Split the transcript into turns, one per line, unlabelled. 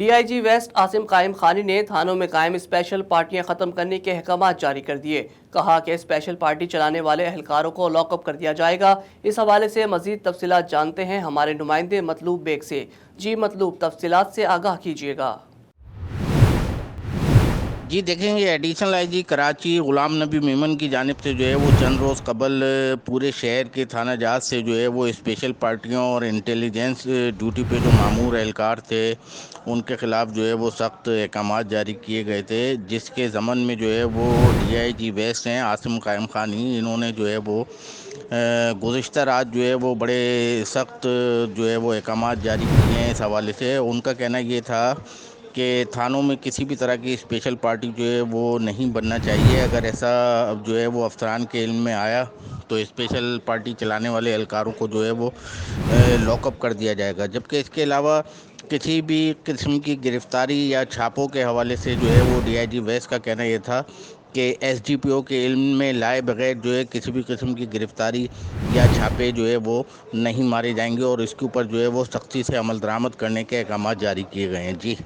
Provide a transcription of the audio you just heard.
DIG waste Asim कायम खानी ने थानों में कायम स्पेशल पार्टियां खत्म करने के अहकाम जारी कर दिए। कहा कि स्पेशल पार्टी चलाने वाले एहलकारों को लॉकअप कर दिया जाएगा। इस हवाले से मजीद तफसीलात जानते हैं हमारे नुमाइंदे मतलूब बेग से। जी मतलूब, तफसीलात से आगाह कीजिएगा।
जी देखेंगे, एडिशनल आईजी कराची ग़ुलाम नबी मेमन की जानिब से जो है वो चंद रोज़ कबल पूरे शहर के थाना जात से जो है वो स्पेशल पार्टियों और इंटेलिजेंस ड्यूटी पे जो मामूर एहलकार थे उनके ख़िलाफ़ जो है वो सख्त अहकाम जारी किए गए थे, जिसके ज़मन में जो है वो डीआईजी वेस्ट हैं आसिम कायम खानी, इन्होंने जो है वो गुज़िश्ता रात जो है वो बड़े सख्त जो है वो अहकाम जारी किए हैं। इस हवाले से उनका कहना ये था कि थानों में किसी भी तरह की स्पेशल पार्टी जो है वो नहीं बनना चाहिए। अगर ऐसा जो है वो अफसरान के इल्म में आया तो स्पेशल पार्टी चलाने वाले एहलकारों को जो है वो लॉकअप कर दिया जाएगा। जबकि इसके अलावा किसी भी किस्म की गिरफ्तारी या छापों के हवाले से जो है वो डीआईजी वेस्ट का कहना ये था कि एसडीपीओ के इल्म में लाए बगैर जो है किसी भी किस्म की गिरफ्तारी या छापे जो है वो नहीं मारे जाएंगे और इसके ऊपर जो है वो सख्ती से अमल दरामद करने के अहकाम जारी किए गए हैं। जी।